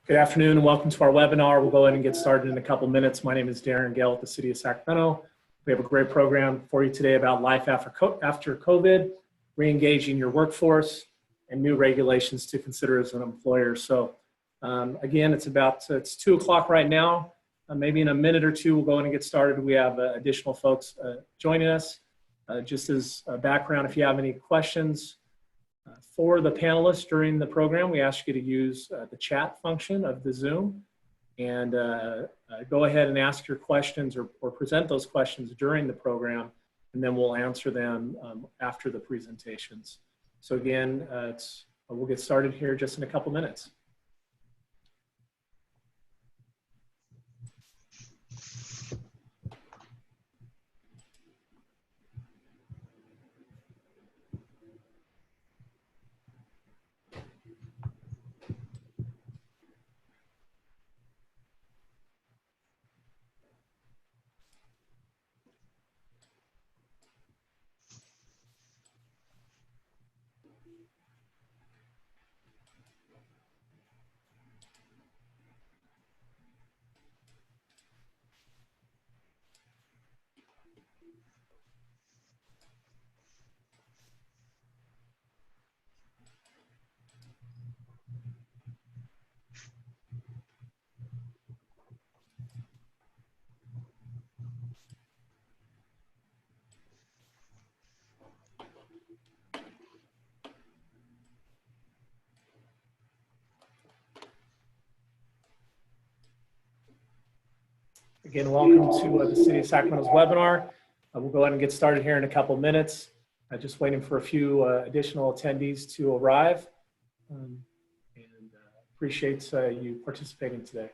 Good afternoon and welcome to our webinar. We'll go ahead and get started in a couple minutes. My name is Darren Gale with the City of Sacramento. We have a great program for you today about life after COVID, re-engaging your workforce, and new regulations to consider as an employer. So again, it's 2 o'clock right now. Maybe in a minute or two, we'll go ahead and get started. We have additional folks joining us. Just as a background, if you have any questions for the panelists during the program, we ask you to use the chat function of the Zoom and go ahead and ask your questions or present those questions during the program, and then we'll answer them after the presentations. So again, we'll get started here just in a couple minutes. Again, welcome to the City of Sacramento's webinar. We'll go ahead and get started here in a couple minutes. Just waiting for a few additional attendees to arrive, and appreciate you participating today.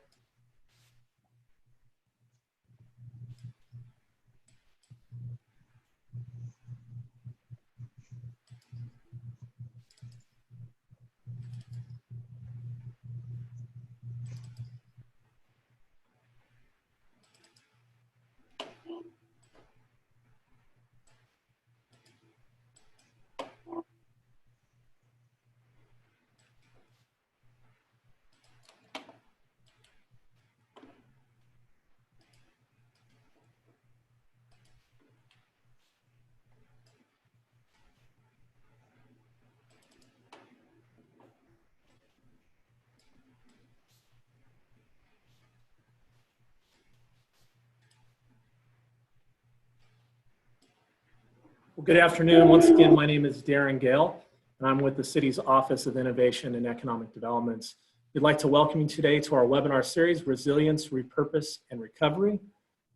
Well, good afternoon. Once again, my name is Darren Gale, and I'm with the City's Office of Innovation and Economic Developments. We'd like to welcome you today to our webinar series, Resilience, Repurpose, and Recovery.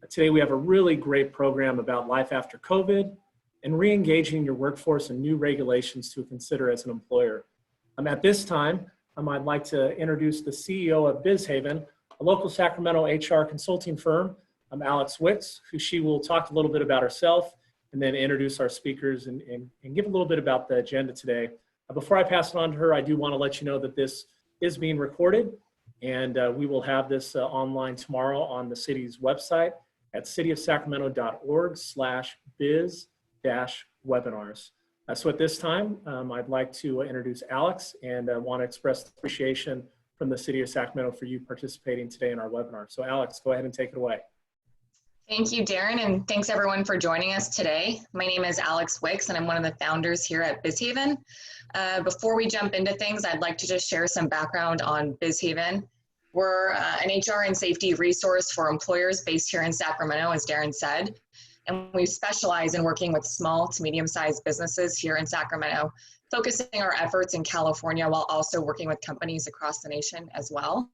Today, we have a really great program about life after COVID and re-engaging your workforce and new regulations to consider as an employer. At this time, I'd like to introduce the CEO of BizHaven, a local Sacramento HR consulting firm. I'm Alex Wicks, who she will talk a little bit about herself and then introduce our speakers and give a little bit about the agenda today. Before I pass it on to her, I do want to let you know that this is being recorded, and we will have this online tomorrow on the city's website at cityofsacramento.org/biz-webinars. So at this time, I'd like to introduce Alex and want to express appreciation from the City of Sacramento for you participating today in our webinar. So Alex, go ahead and take it away. Thank you, Darren, and thanks everyone for joining us today. My name is Alex Wicks, and I'm one of the founders here at BizHaven. Before we jump into things, I'd like to just share some background on BizHaven. We're an HR and safety resource for employers based here in Sacramento, as Darren said, and we specialize in working with small to medium-sized businesses here in Sacramento, focusing our efforts in California while also working with companies across the nation as well.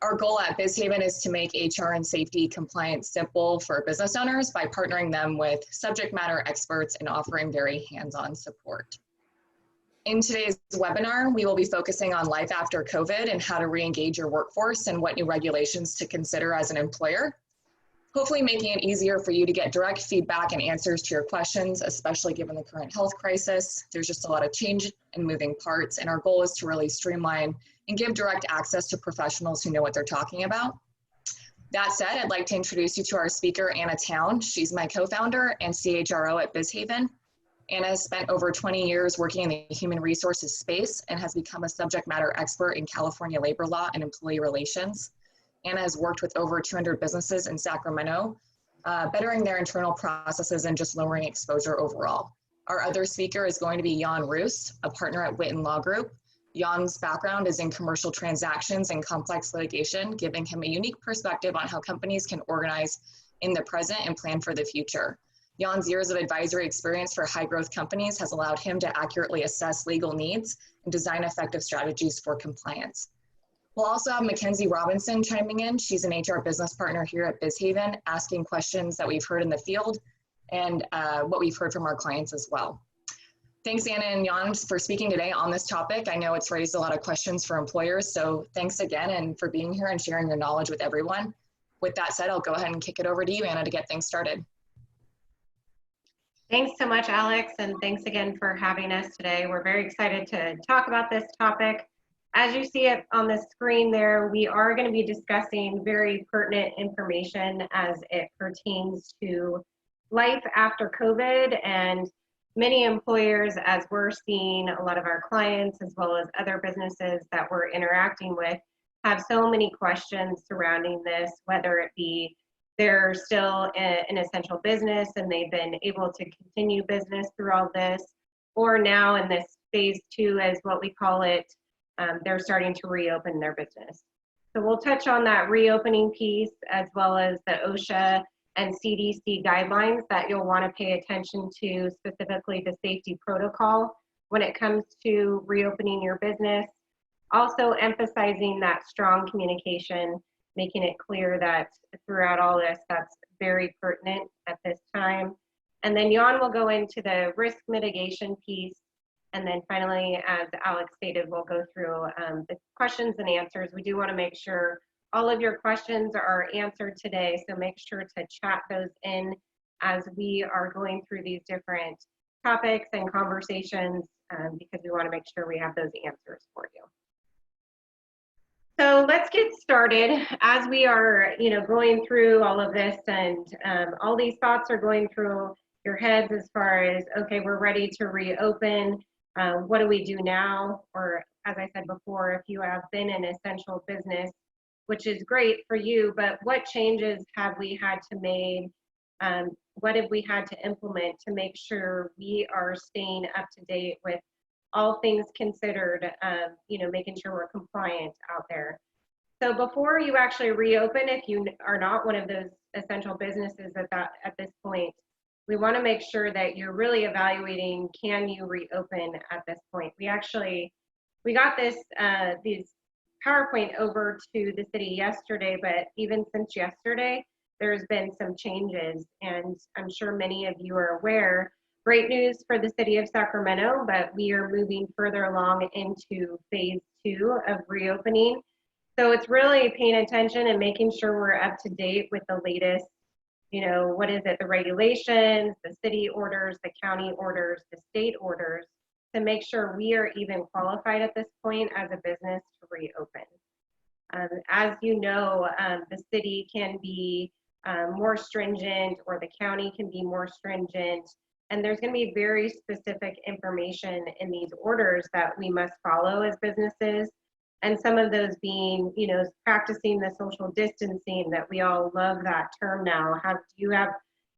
Our goal at BizHaven is to make HR and safety compliance simple for business owners by partnering them with subject matter experts and offering very hands-on support. In today's webinar, we will be focusing on life after COVID and how to re-engage your workforce and what new regulations to consider as an employer. Hopefully making it easier for you to get direct feedback and answers to your questions, especially given the current health crisis. There's just a lot of change and moving parts, and our goal is to really streamline and give direct access to professionals who know what they're talking about. That said, I'd like to introduce you to our speaker, Anna Town. She's my co-founder and CHRO at BizHaven. Anna has spent over 20 years working in the human resources space and has become a subject matter expert in California labor law and employee relations. Anna has worked with over 200 businesses in Sacramento, bettering their internal processes and just lowering exposure overall. Our other speaker is going to be Jan Roos, a partner at Witten Law Group. Jan's background is in commercial transactions and complex litigation, giving him a unique perspective on how companies can organize in the present and plan for the future. Jan's years of advisory experience for high-growth companies has allowed him to accurately assess legal needs and design effective strategies for compliance. We'll also have Mackenzie Robinson chiming in. She's an HR business partner here at BizHaven, asking questions that we've heard in the field and what we've heard from our clients as well. Thanks, Anna and Jan, for speaking today on this topic. I know it's raised a lot of questions for employers, so thanks again and for being here and sharing your knowledge with everyone. With that said, I'll go ahead and kick it over to you, Anna, to get things started. Thanks so much, Alex, and thanks again for having us today. We're very excited to talk about this topic. As you see it on the screen there, we are going to be discussing very pertinent information as it pertains to life after COVID, and many employers, as we're seeing a lot of our clients as well as other businesses that we're interacting with, have so many questions surrounding this, whether it be they're still an essential business and they've been able to continue business through all this, or now in this phase 2, as what we call it, they're starting to reopen their business. So we'll touch on that reopening piece as well as the OSHA and CDC guidelines that you'll want to pay attention to, specifically the safety protocol when it comes to reopening your business. Also emphasizing that strong communication, making it clear that throughout all this, that's very pertinent at this time. And then Jan will go into the risk mitigation piece. And then finally, as Alex stated, we'll go through the questions and answers. We do want to make sure all of your questions are answered today, so make sure to chat those in as we are going through these different topics and conversations, because we want to make sure we have those answers for you. So let's get started. As we are, going through all of this, and all these thoughts are going through your heads as far as, okay, we're ready to reopen. What do we do now? Or as I said before, if you have been an essential business, which is great for you, but what changes have we had to make? What have we had to implement to make sure we are staying up to date with all things considered, making sure we're compliant out there. So before you actually reopen, if you are not one of those essential businesses at this point, we want to make sure that you're really evaluating, can you reopen at this point? We got these PowerPoint over to the city yesterday, but even since yesterday, there's been some changes, and I'm sure many of you are aware. Great news for the city of Sacramento, but we are moving further along into phase 2 of reopening. So it's really paying attention and making sure we're up to date with the latest, the regulations, the city orders, the county orders, the state orders, to make sure we are even qualified at this point as a business to reopen. As you know, the city can be more stringent, or the county can be more stringent, and there's going to be very specific information in these orders that we must follow as businesses. And some of those being, practicing the social distancing, that we all love that term now. Do you have,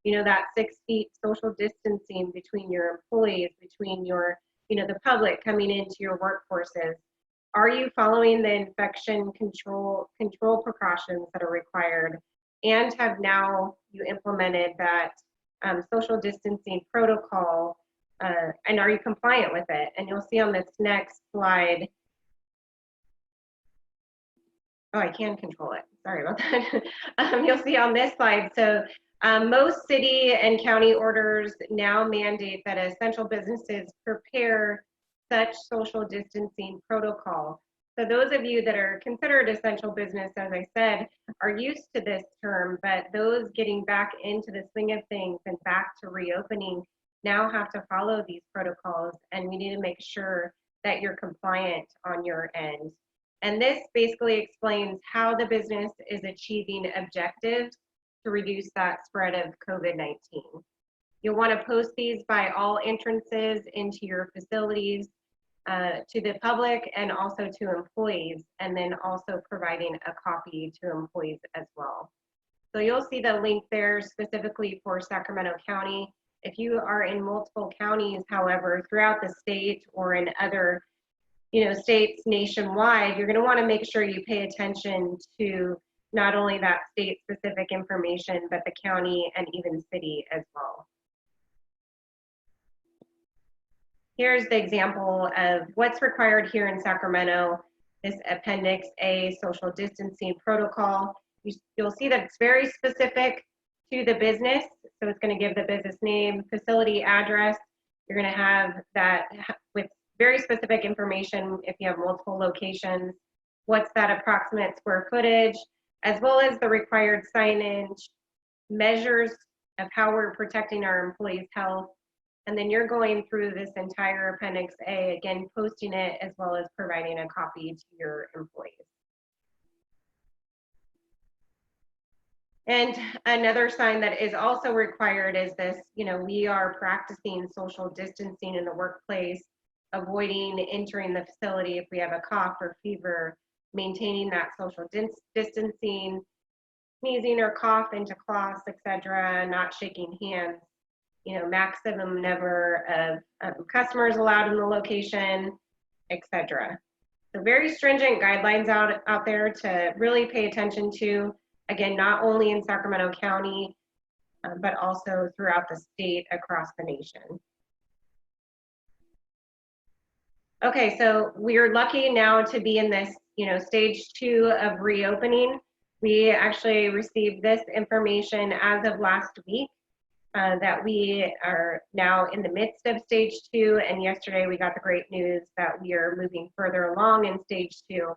that 6 feet social distancing between your employees, between your, the public coming into your workforces? Are you following the infection control precautions that are required? And have now you implemented that social distancing protocol, and are you compliant with it? And you'll see on this next slide, oh, I can control it. Sorry about that. You'll see on this slide. So most city and county orders now mandate that essential businesses prepare such social distancing protocol. So those of you that are considered essential business, as I said, are used to this term, but those getting back into the swing of things and back to reopening now have to follow these protocols, and we need to make sure that you're compliant on your end. And this basically explains how the business is achieving objectives to reduce that spread of COVID-19. You'll want to post these by all entrances into your facilities to the public and also to employees, and then also providing a copy to employees as well. So you'll see the link there specifically for Sacramento County. If you are in multiple counties, however, throughout the state or in other states nationwide, you're going to want to make sure you pay attention to not only that state specific information, but the county and even city as well. Here's the example of what's required here in Sacramento, this Appendix A social distancing protocol. You'll see that it's very specific to the business. So it's going to give the business name, facility address. You're going to have that with very specific information if you have multiple locations. What's that approximate square footage, as well as the required signage, measures of how we're protecting our employees' health. And then you're going through this entire Appendix A, again, posting it as well as providing a copy to your employees. And another sign that is also required is this, we are practicing social distancing in the workplace, avoiding entering the facility if we have a cough or fever, maintaining that social distancing, sneezing or cough into cloths, etc., not shaking hands. Maximum number of customers allowed in the location, etc. So very stringent guidelines out there to really pay attention to, again, not only in Sacramento County, but also throughout the state, across the nation. Okay, so we're lucky now to be in this, stage 2 of reopening. We actually received this information as of last week. That we are now in the midst of stage 2, and yesterday we got the great news that we are moving further along in stage 2.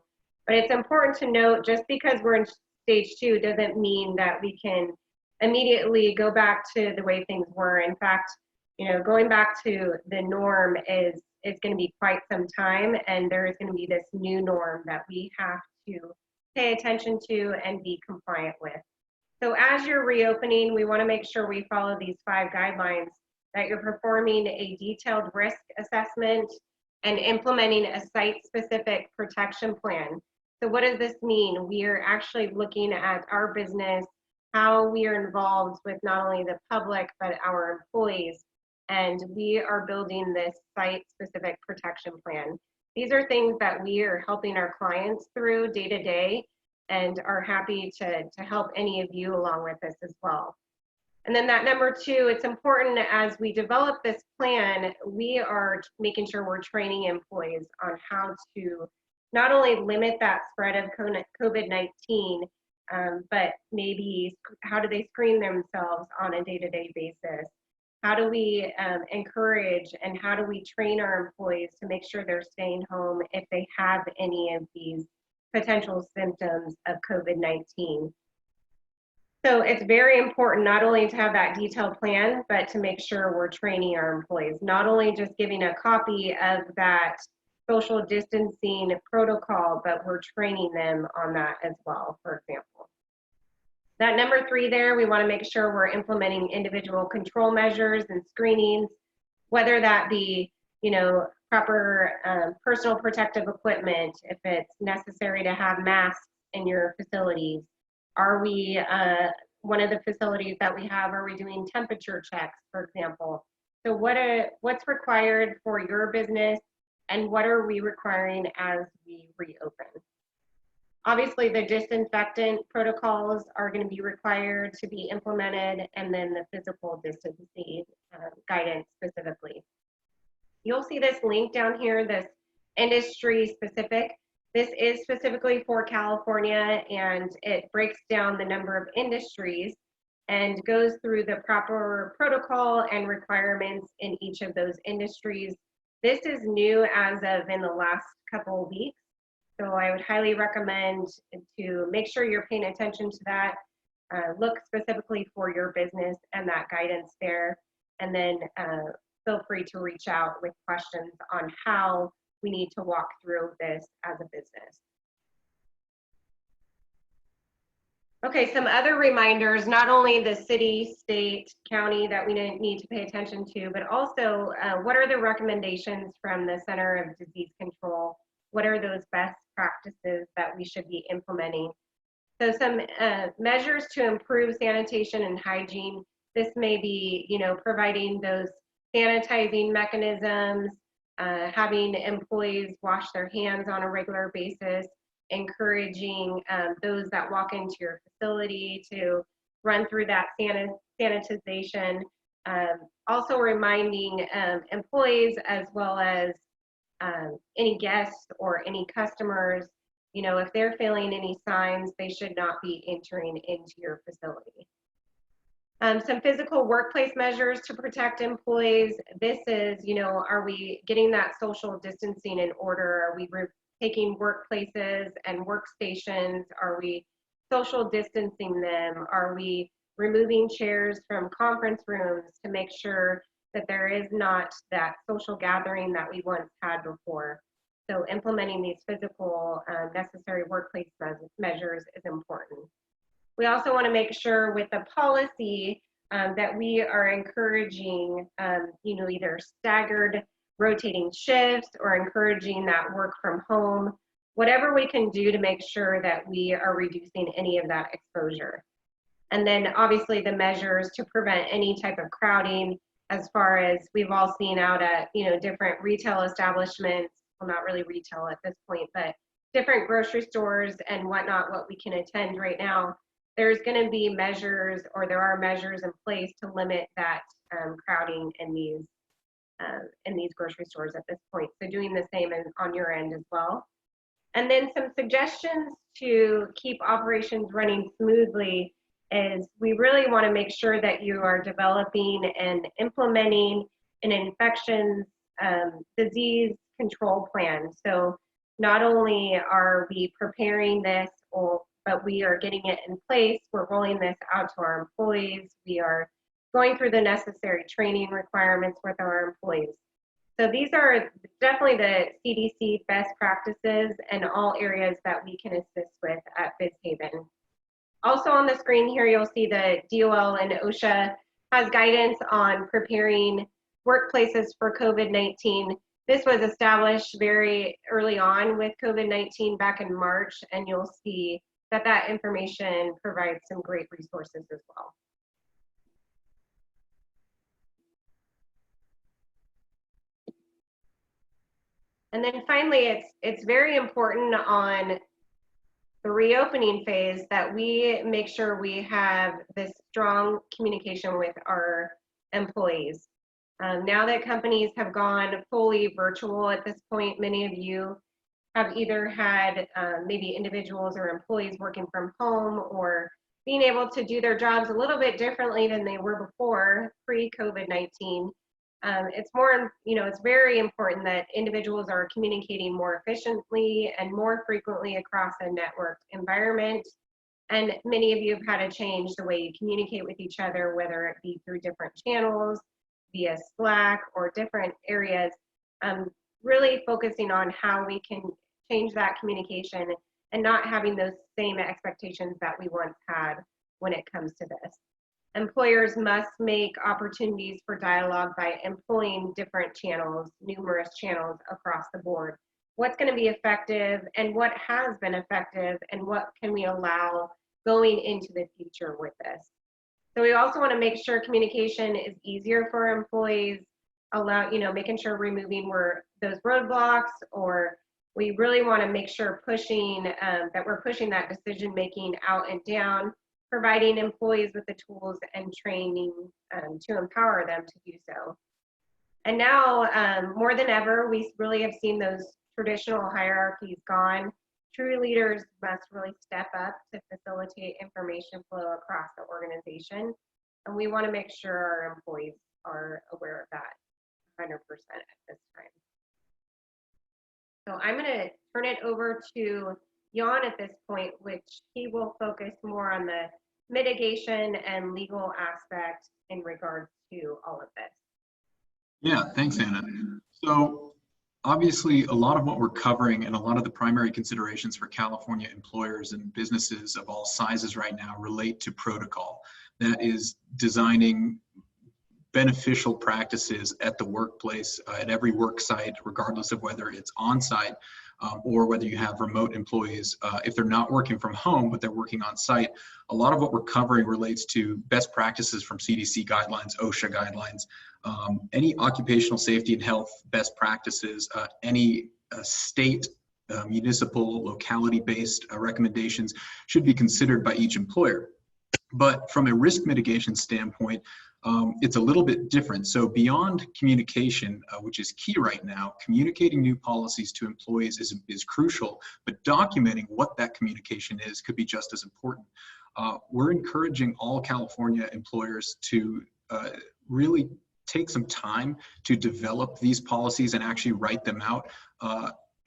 But it's important to note, just because we're in stage 2 doesn't mean that we can immediately go back to the way things were. In fact, going back to the norm is going to be quite some time, and there is going to be this new norm that we have to pay attention to and be compliant with. So as you're reopening, we want to make sure we follow these 5 guidelines, that you're performing a detailed risk assessment and implementing a site-specific protection plan. So what does this mean? We are actually looking at our business, how we are involved with not only the public, but our employees, and we are building this site-specific protection plan. These are things that we are helping our clients through day to day, and are happy to help any of you along with this as well. And then that number 2, it's important as we develop this plan, we are making sure we're training employees on how to not only limit that spread of COVID-19, but maybe how do they screen themselves on a day-to-day basis? How do we encourage and how do we train our employees to make sure they're staying home if they have any of these potential symptoms of COVID-19. So it's very important not only to have that detailed plan, but to make sure we're training our employees, not only just giving a copy of that social distancing protocol, but we're training them on that as well, for example. That number 3 there, we want to make sure we're implementing individual control measures and screenings, whether that be, proper personal protective equipment, if it's necessary to have masks in your facilities. Are we, one of the facilities that we have, are we doing temperature checks, for example? So what's required for your business, and what are we requiring as we reopen? Obviously, the disinfectant protocols are going to be required to be implemented, and then the physical distancing guidance specifically. You'll see this link down here, this industry specific. This is specifically for California, and it breaks down the number of industries and goes through the proper protocol and requirements in each of those industries. This is new as of in the last couple of weeks. So I would highly recommend to make sure you're paying attention to that. Look specifically for your business and that guidance there. And then feel free to reach out with questions on how we need to walk through this as a business. Okay, some other reminders, not only the city, state, county that we need to pay attention to, but also what are the recommendations from the Center of Disease Control? What are those best practices that we should be implementing? So some measures to improve sanitation and hygiene. This may be, providing those sanitizing mechanisms, having employees wash their hands on a regular basis, encouraging those that walk into your facility to run through that sanitization. Also reminding employees as well as any guests or any customers, if they're feeling any signs, they should not be entering into your facility. Some physical workplace measures to protect employees. This is, are we getting that social distancing in order? Are we taking workplaces and workstations? Are we social distancing them? Are we removing chairs from conference rooms to make sure that there is not that social gathering that we once had before? So implementing these physical necessary workplace measures is important. We also want to make sure with the policy that we are encouraging, either staggered rotating shifts or encouraging that work from home, whatever we can do to make sure that we are reducing any of that exposure. And then obviously the measures to prevent any type of crowding, as far as we've all seen out at, different retail establishments, well, not really retail at this point, but different grocery stores and whatnot, what we can attend right now. There's going to be measures, or there are measures in place to limit that crowding in these grocery stores at this point. So doing the same on your end as well. And then some suggestions to keep operations running smoothly is we really want to make sure that you are developing and implementing an infections disease control plan. So not only are we preparing this, but we are getting it in place. We're rolling this out to our employees. We are going through the necessary training requirements with our employees. So these are definitely the CDC best practices and all areas that we can assist with at BizHaven. Also on the screen here, you'll see the DOL and OSHA has guidance on preparing workplaces for COVID-19. This was established very early on with COVID-19 back in March, and you'll see that information provides some great resources as well. And then finally, it's very important on the reopening phase that we make sure we have this strong communication with our employees. Now that companies have gone fully virtual at this point, many of you have either had maybe individuals or employees working from home or being able to do their jobs a little bit differently than they were before pre-COVID-19. It's more, it's very important that individuals are communicating more efficiently and more frequently across a networked environment. And many of you have had to change the way you communicate with each other, whether it be through different channels, via Slack or different areas, really focusing on how we can change that communication and not having those same expectations that we once had when it comes to this. Employers must make opportunities for dialogue by employing different channels, numerous channels across the board. What's going to be effective and what has been effective and what can we allow going into the future with this. So we also want to make sure communication is easier for employees, making sure removing those roadblocks, or we really want to make sure that we're pushing that decision making out and down, providing employees with the tools and training to empower them to do so. And now, more than ever, we really have seen those traditional hierarchies gone. True leaders must really step up to facilitate information flow across the organization. And we want to make sure our employees are aware of that 100% at this time. So I'm going to turn it over to Jan at this point, which he will focus more on the mitigation and legal aspect in regards to all of this. Yeah, thanks, Anna. So Obviously, a lot of what we're covering and a lot of the primary considerations for California employers and businesses of all sizes right now relate to protocol. That is designing beneficial practices at the workplace, at every work site, regardless of whether it's on-site or whether you have remote employees. If they're not working from home, but they're working on site, a lot of what we're covering relates to best practices from CDC guidelines, OSHA guidelines, any occupational safety and health best practices, any state, municipal, locality-based recommendations should be considered by each employer. But from a risk mitigation standpoint, it's a little bit different. So beyond communication, which is key right now, communicating new policies to employees is crucial, but documenting what that communication is could be just as important. We're encouraging all California employers to really take some time to develop these policies and actually write them out.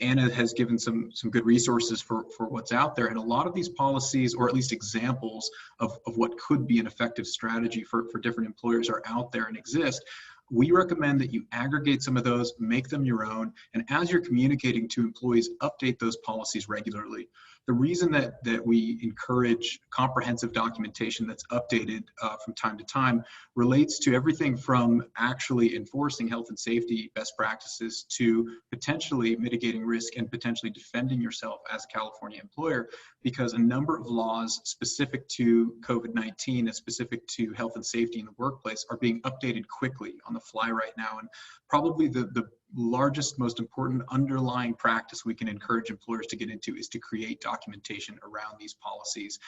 Anna has given some good resources for what's out there, and a lot of these policies, or at least examples of what could be an effective strategy for different employers, are out there and exist. We recommend that you aggregate some of those, make them your own, and as you're communicating to employees, update those policies regularly. The reason that we encourage comprehensive documentation that's updated from time to time relates to everything from actually enforcing health and safety best practices to potentially mitigating risk and potentially defending yourself as a California employer, because a number of laws specific to COVID-19 and specific to health and safety in the workplace are being updated quickly on the fly right now. And probably the largest, most important underlying practice we can encourage employers to get into is to create documentation around these policies.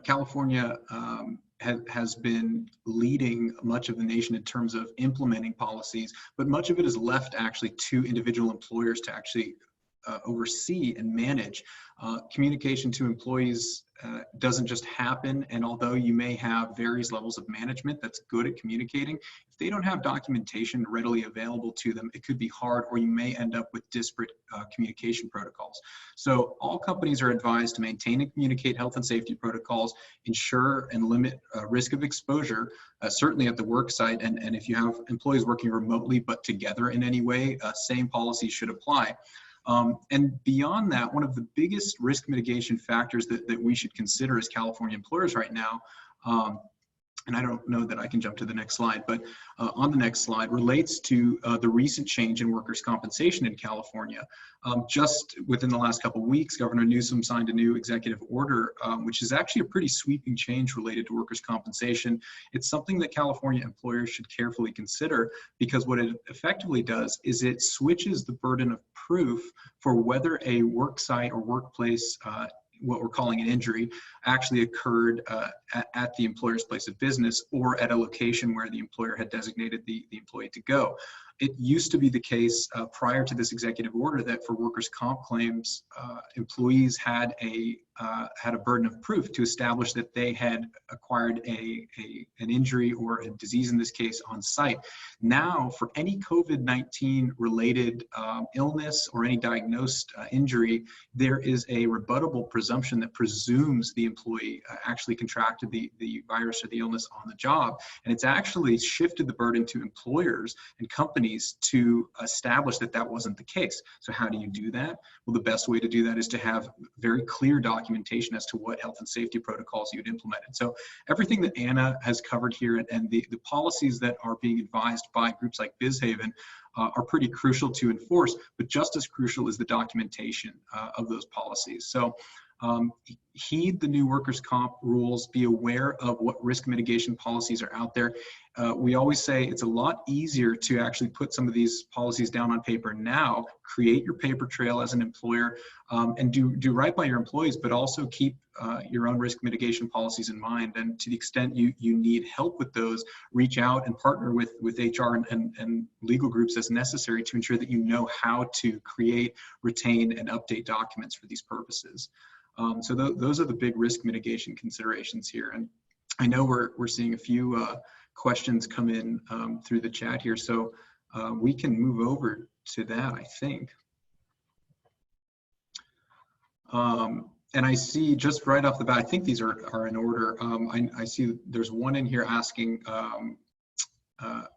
California has been leading much of the nation in terms of implementing policies, but much of it is left actually to individual employers to actually oversee and manage. Communication to employees doesn't just happen, and although you may have various levels of management that's good at communicating, if they don't have documentation readily available to them, it could be hard, or you may end up with disparate communication protocols. So all companies are advised to maintain and communicate health and safety protocols, ensure and limit risk of exposure, certainly at the work site, and if you have employees working remotely but together in any way, same policies should apply. And beyond that, one of the biggest risk mitigation factors that we should consider as California employers right now, and I don't know that I can jump to the next slide, but on the next slide, relates to the recent change in workers' compensation in California. Just within the last couple of weeks, Governor Newsom signed a new executive order, which is actually a pretty sweeping change related to workers' compensation. It's something that California employers should carefully consider, because what it effectively does is it switches the burden of proof for whether a work site or workplace what we're calling an injury actually occurred at the employer's place of business or at a location where the employer had designated the employee to go. It used to be the case prior to this executive order that for workers' comp claims, employees had a burden of proof to establish that they had acquired an injury or a disease, in this case, on site. Now, for any COVID-19 related illness or any diagnosed injury, there is a rebuttable presumption that presumes the employee actually contracted the virus or the illness on the job. And it's actually shifted the burden to employers and companies to establish that that wasn't the case. So how do you do that? Well, the best way to do that is to have very clear documentation as to what health and safety protocols you'd implemented. So everything that Anna has covered here and the policies that are being advised by groups like BizHaven are pretty crucial to enforce, but just as crucial is the documentation of those policies. So heed the new workers' comp rules, be aware of what risk mitigation policies are out there. We always say it's a lot easier to actually put some of these policies down on paper now, create your paper trail as an employer, and do right by your employees, but also keep your own risk mitigation policies in mind. And to the extent you need help with those, reach out and partner with HR and legal groups as necessary to ensure that you know how to create, retain, and update documents for these purposes. So those are the big risk mitigation considerations here. And I know we're seeing a few questions come in through the chat here, so we can move over to that, I think. And I see just right off the bat, I think these are in order. I see there's one in here asking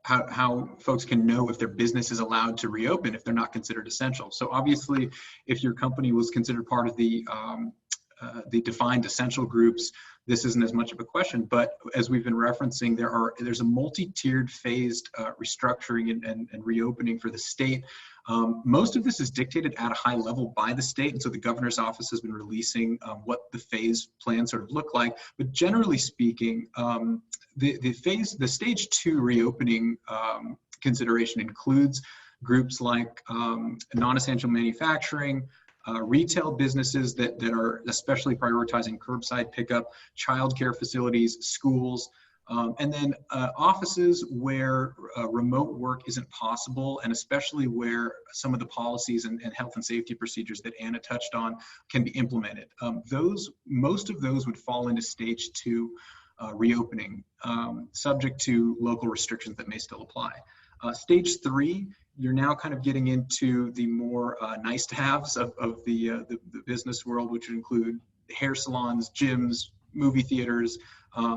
how folks can know if their business is allowed to reopen if they're not considered essential. So obviously, if your company was considered part of the defined essential groups, this isn't as much of a question. But as we've been referencing, there's a multi-tiered phased restructuring and reopening for the state. Most of this is dictated at a high level by the state, and so the governor's office has been releasing what the phase plans sort of look like. But generally speaking, the stage 2 reopening consideration includes groups like non-essential manufacturing, retail businesses that are especially prioritizing curbside pickup, childcare facilities, schools, and then offices where remote work isn't possible, and especially where some of the policies and health and safety procedures that Anna touched on can be implemented. Most of those would fall into stage 2 reopening, subject to local restrictions that may still apply. Stage 3, you're now kind of getting into the more nice to haves of the business world, which would include hair salons, gyms, movie theaters,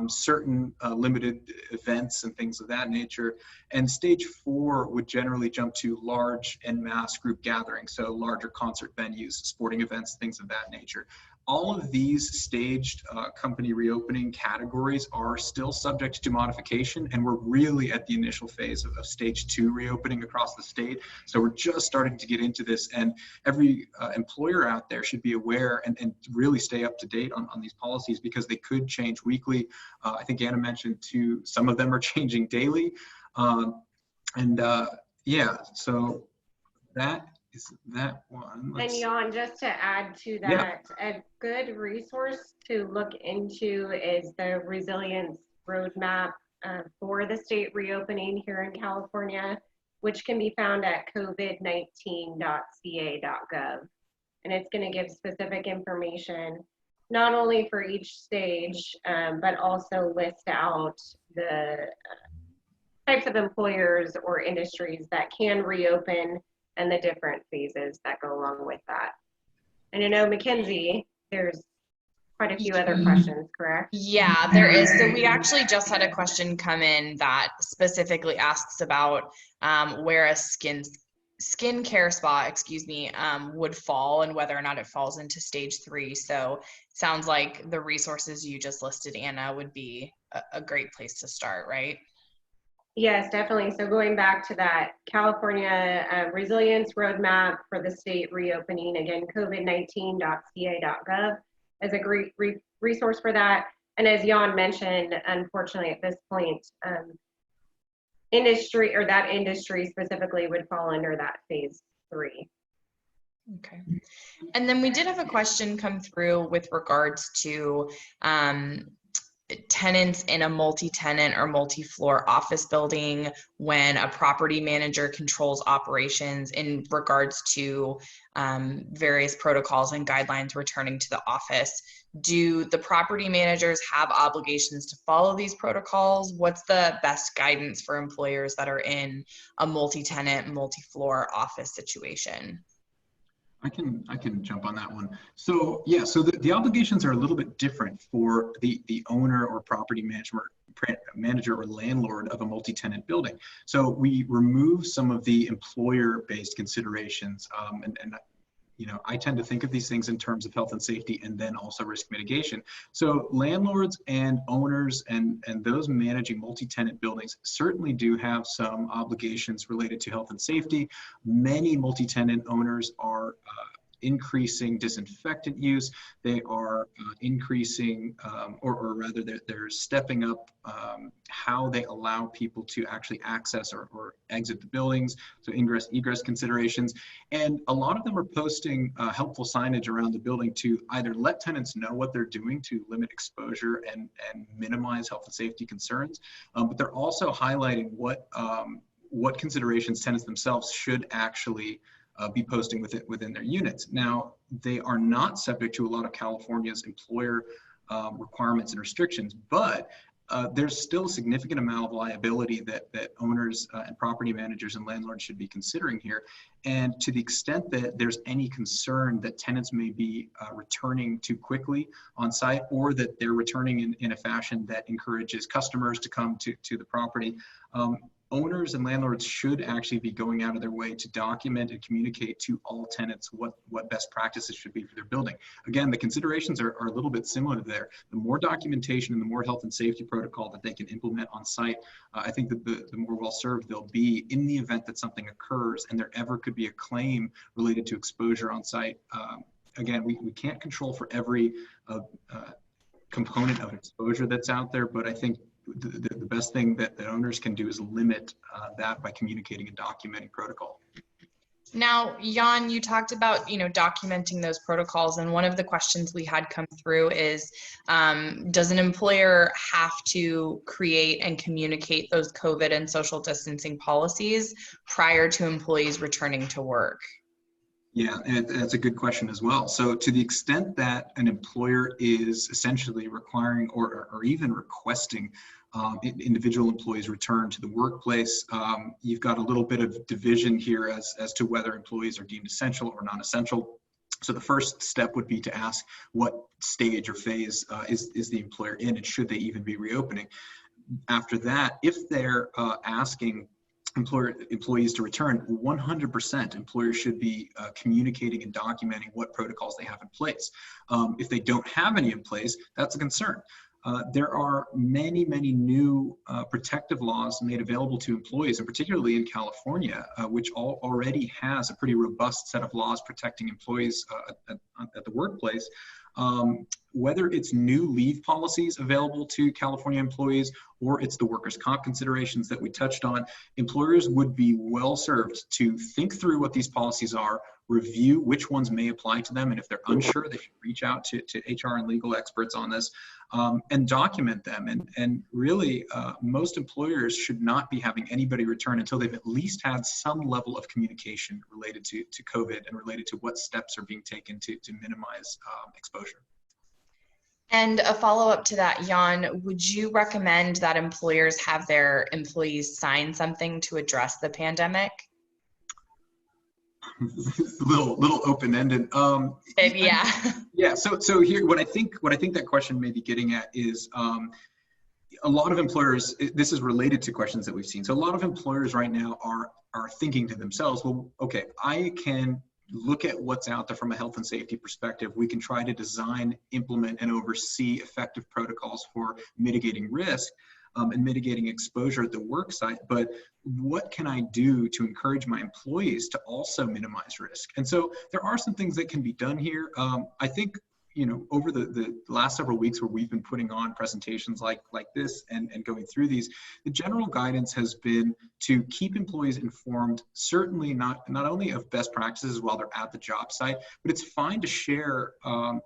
certain limited events and things of that nature. And stage 4 would generally jump to large en masse group gatherings, so larger concert venues, sporting events, things of that nature. All of these staged company reopening categories are still subject to modification, and we're really at the initial phase of stage 2 reopening across the state. So we're just starting to get into this, and every employer out there should be aware and really stay up to date on these policies, because they could change weekly. I think Anna mentioned too, some of them are changing daily. Yeah, so that is that one. And Jan, just to add to that, a good resource to look into is the resilience roadmap for the state reopening here in California, which can be found at covid19.ca.gov. And it's going to give specific information, not only for each stage, but also list out the types of employers or industries that can reopen and the different phases that go along with that. And I know, Mackenzie, there's quite a few other questions, correct? Yeah, there is. So we actually just had a question come in that specifically asks about where a skincare spa, would fall and whether or not it falls into stage 3. So it sounds like the resources you just listed, Anna, would be a great place to start, right? Yes, definitely. So going back to that California resilience roadmap for the state reopening, again, covid19.ca.gov is a great resource for that. And as Jan mentioned, unfortunately at this point, that industry specifically would fall under that phase 3. Okay. And then we did have a question come through with regards to tenants in a multi-tenant or multi-floor office building when a property manager controls operations in regards to various protocols and guidelines returning to the office. Do the property managers have obligations to follow these protocols? What's the best guidance for employers that are in a multi-tenant, multi-floor office situation? I can jump on that one. So yeah, so the obligations are a little bit different for the owner or property manager or landlord of a multi-tenant building. So we remove some of the employer-based considerations, and you know, I tend to think of these things in terms of health and safety and then also risk mitigation. So landlords and owners and those managing multi-tenant buildings certainly do have some obligations related to health and safety. Many multi-tenant owners are increasing disinfectant use. They are increasing, or rather they're stepping up how they allow people to actually access or exit the buildings, so ingress, egress considerations. And a lot of them are posting helpful signage around the building to either let tenants know what they're doing to limit exposure and minimize health and safety concerns, but they're also highlighting what considerations tenants themselves should actually be posting within their units. Now, they are not subject to a lot of California's employer requirements and restrictions, but there's still a significant amount of liability that owners and property managers and landlords should be considering here. And to the extent that there's any concern that tenants may be returning too quickly on site, or that they're returning in a fashion that encourages customers to come to the property, owners and landlords should actually be going out of their way to document and communicate to all tenants what best practices should be for their building. Again, the considerations are a little bit similar there. The more documentation and the more health and safety protocol that they can implement on site, I think that the more well served they'll be in the event that something occurs and there ever could be a claim related to exposure on site. Again, we can't control for every component of exposure that's out there, but I think the best thing that owners can do is limit that by communicating and documenting protocol. Now, Jan, you talked about, documenting those protocols, and one of the questions we had come through is, does an employer have to create and communicate those COVID and social distancing policies prior to employees returning to work? Yeah, and that's a good question as well. So to the extent that an employer is essentially requiring or even requesting individual employees return to the workplace, you've got a little bit of division here as to whether employees are deemed essential or non-essential. So the first step would be to ask what stage or phase is the employer in, and should they even be reopening. After that, if they're asking employees to return, 100% employers should be communicating and documenting what protocols they have in place. If they don't have any in place, that's a concern. There are many new protective laws made available to employees, and particularly in California, which already has a pretty robust set of laws protecting employees at the workplace. Whether it's new leave policies available to California employees, or it's the workers' comp considerations that we touched on, employers would be well served to think through what these policies are, review which ones may apply to them, and if they're unsure, they should reach out to HR and legal experts on this, and document them. And really, most employers should not be having anybody return until they've at least had some level of communication related to COVID and related to what steps are being taken to minimize exposure. And a follow-up to that, Jan, would you recommend that employers have their employees sign something to address the pandemic? little open-ended. Yeah. Yeah. So here, what I think that question may be getting at is a lot of employers. This is related to questions that we've seen. So a lot of employers right now are thinking to themselves, well, okay, I can look at what's out there from a health and safety perspective. We can try to design, implement, and oversee effective protocols for mitigating risk and mitigating exposure at the work site. But what can I do to encourage my employees to also minimize risk? And so there are some things that can be done here. I think, over the last several weeks where we've been putting on presentations like this and going through these, the general guidance has been to keep employees informed, certainly not only of best practices while they're at the job site, but it's fine to share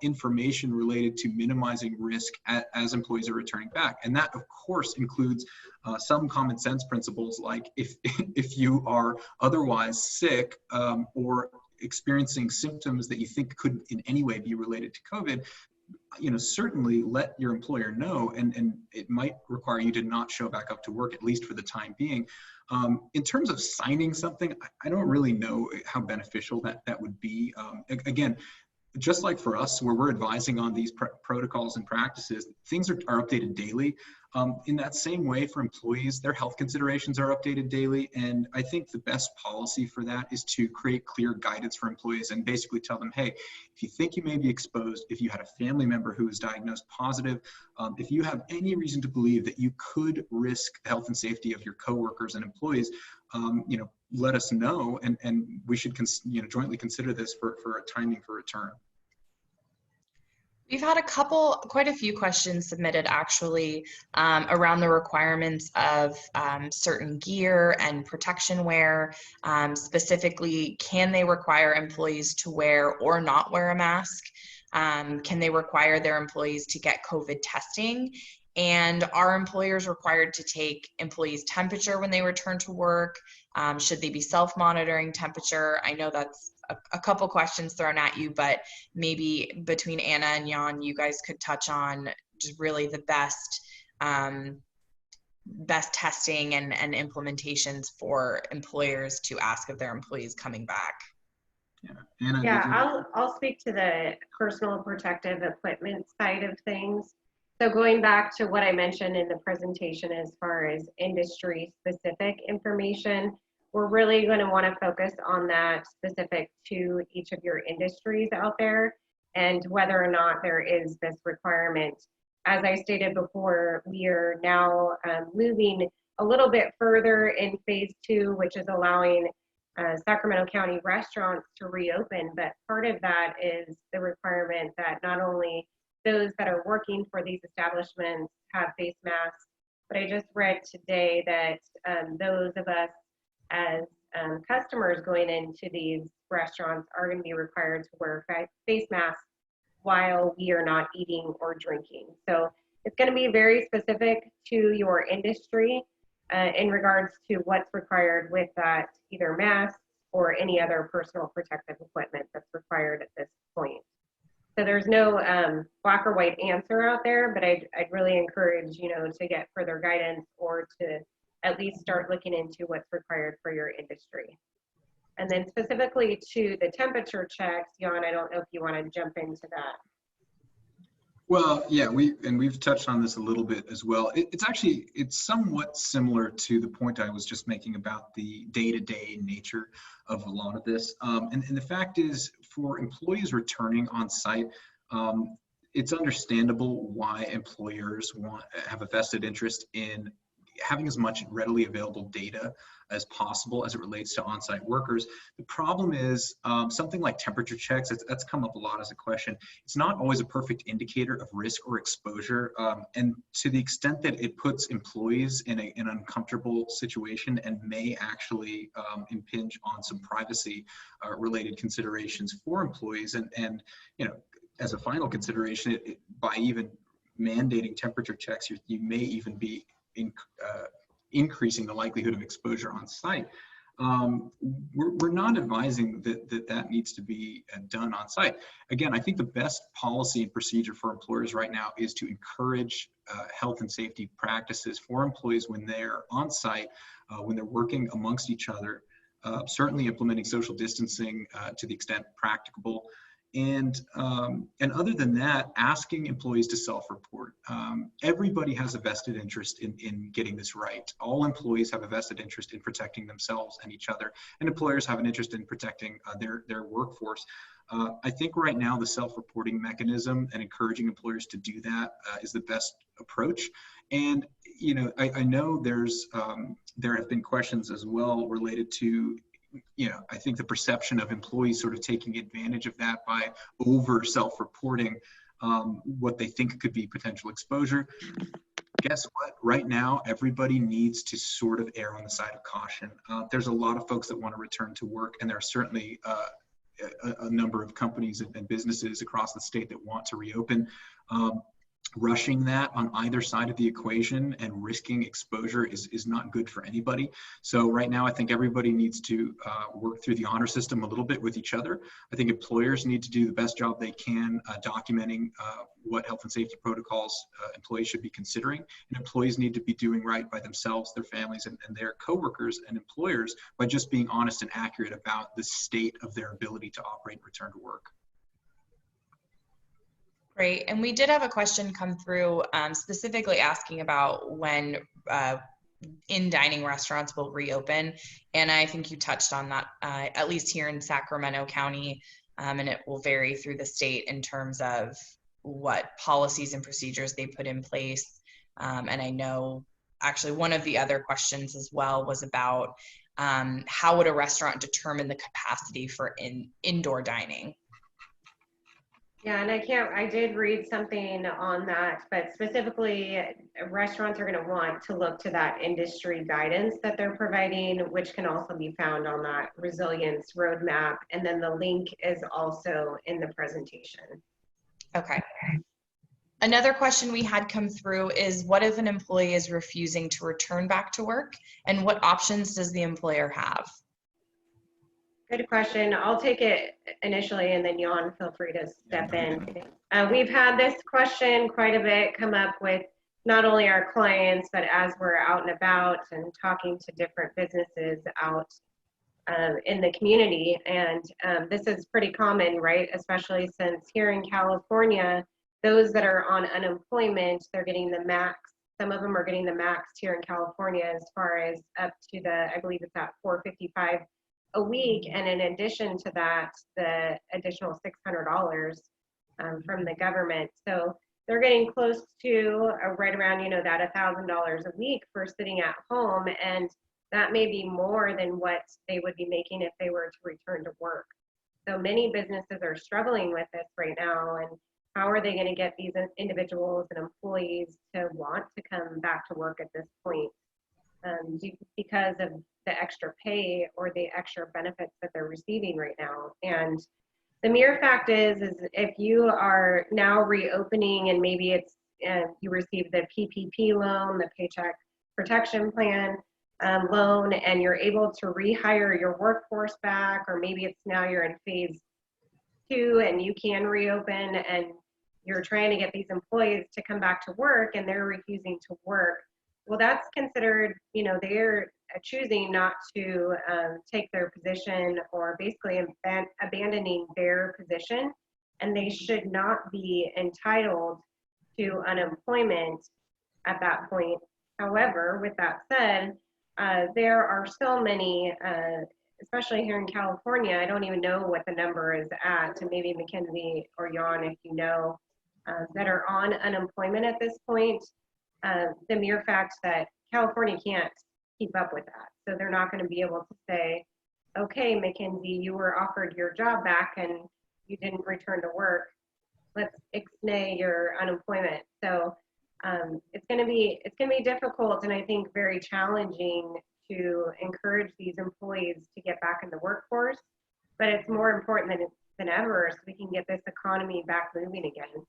information related to minimizing risk as employees are returning back. And that, of course, includes some common sense principles, like if you are otherwise sick or experiencing symptoms that you think could in any way be related to COVID, certainly let your employer know, and it might require you to not show back up to work, at least for the time being. In terms of signing something, I don't really know how beneficial that would be. Again, just like for us, where we're advising on these protocols and practices, things are updated daily. In that same way, for employees, their health considerations are updated daily. And I think the best policy for that is to create clear guidance for employees and basically tell them, hey, if you think you may be exposed, if you had a family member who was diagnosed positive, if you have any reason to believe that you could risk the health and safety of your coworkers and employees, let us know, and we should jointly consider this for a timing for return. We've had quite a few questions submitted actually around the requirements of certain gear and protection wear. Specifically, can they require employees to wear or not wear a mask? Can they require their employees to get COVID testing? And are employers required to take employees' temperature when they return to work? Should they be self-monitoring temperature? I know that's a couple questions thrown at you, but maybe between Anna and Jan, you guys could touch on just really the best best testing and implementations for employers to ask of their employees coming back? Yeah, Anna, did Yeah, you- I'll speak to the personal protective equipment side of things. So going back to what I mentioned in the presentation as far as industry specific information, we're really going to want to focus on that specific to each of your industries out there and whether or not there is this requirement. As I stated before, we are now moving a little bit further in phase 2, which is allowing Sacramento County restaurants to reopen, but part of that is the requirement that not only those that are working for these establishments have face masks, but I just read today that those of us as customers going into these restaurants are going to be required to wear face masks while we are not eating or drinking. So it's going to be very specific to your industry in regards to what's required with that, either masks or any other personal protective equipment that's required at this point. So there's no black or white answer out there, but I'd really encourage, to get further guidance or to at least start looking into what's required for your industry. And then specifically to the temperature checks, Jan, I don't know if you want to jump into that. Well, yeah, we've touched on this a little bit as well. It's somewhat similar to the point I was just making about the day-to-day nature of a lot of this. And the fact is, for employees returning on site, it's understandable why employers have a vested interest in having as much readily available data as possible as it relates to on-site workers. The problem is something like temperature checks, that's come up a lot as a question. It's not always a perfect indicator of risk or exposure. And to the extent that it puts employees in an uncomfortable situation and may actually impinge on some privacy related considerations for employees. And as a final consideration, by even mandating temperature checks, you may even be increasing the likelihood of exposure on site. We're not advising that needs to be done on site. Again, I think the best policy and procedure for employers right now is to encourage health and safety practices for employees when they're on site, when they're working amongst each other, certainly implementing social distancing to the extent practicable. And other than that, asking employees to self-report. Everybody has a vested interest in getting this right. All employees have a vested interest in protecting themselves and each other, and employers have an interest in protecting their workforce. I think right now the self-reporting mechanism and encouraging employers to do that is the best approach. And I know there have been questions as well related to I think the perception of employees sort of taking advantage of that by over self-reporting what they think could be potential exposure. Guess what? Right now, everybody needs to sort of err on the side of caution. There's a lot of folks that want to return to work, and there are certainly a number of companies and businesses across the state that want to reopen. Rushing that on either side of the equation and risking exposure is not good for anybody. So right now, I think everybody needs to work through the honor system a little bit with each other. I think employers need to do the best job they can documenting what health and safety protocols employees should be considering. And employees need to be doing right by themselves, their families, and their coworkers and employers by just being honest and accurate about the state of their ability to operate and return to work. Great. And we did have a question come through specifically asking about when in-dining restaurants will reopen. And I think you touched on that, at least here in Sacramento County, and it will vary through the state in terms of what policies and procedures they put in place. And I know actually one of the other questions as well was about how would a restaurant determine the capacity for indoor dining? Yeah, and I did read something on that, but specifically restaurants are going to want to look to that industry guidance that they're providing, which can also be found on that resilience roadmap. And then the link is also in the presentation. Okay. Another question we had come through is, what if an employee is refusing to return back to work, and what options does the employer have? Good question. I'll take it initially, and then Jan, feel free to step in. We've had this question quite a bit come up with not only our clients, but as we're out and about and talking to different businesses out in the community. And this is pretty common, right? Especially since here in California, those that are on unemployment, they're getting the max. Some of them are getting the max here in California as far as up to the, I believe it's at $455 a week. And in addition to that, the additional $600 from the government. So they're getting close to right around, you know, that $1,000 a week for sitting at home. And that may be more than what they would be making if they were to return to work. So many businesses are struggling with this right now. And how are they going to get these individuals and employees to want to come back to work at this point because of the extra pay or the extra benefits that they're receiving right now? And the mere fact is if you are now reopening and maybe it's you received the PPP loan, the Paycheck Protection Plan loan, and you're able to rehire your workforce back, or maybe it's now you're in phase 2 and you can reopen and you're trying to get these employees to come back to work and they're refusing to work. Well, that's considered, you know, they're choosing not to take their position, or basically abandoning their position, and they should not be entitled to unemployment at that point. However, with that said, there are so many, especially here in California, I don't even know what the number is at, and maybe Mackenzie or Jan, if you know, that are on unemployment at this point. The mere fact that California can't keep up with that. So they're not going to be able to say, okay, Mackenzie, you were offered your job back and you didn't return to work. Let's ixnay your unemployment. So it's going to be difficult, and I think very challenging to encourage these employees to get back in the workforce. But it's more important than ever, so we can get this economy back moving again.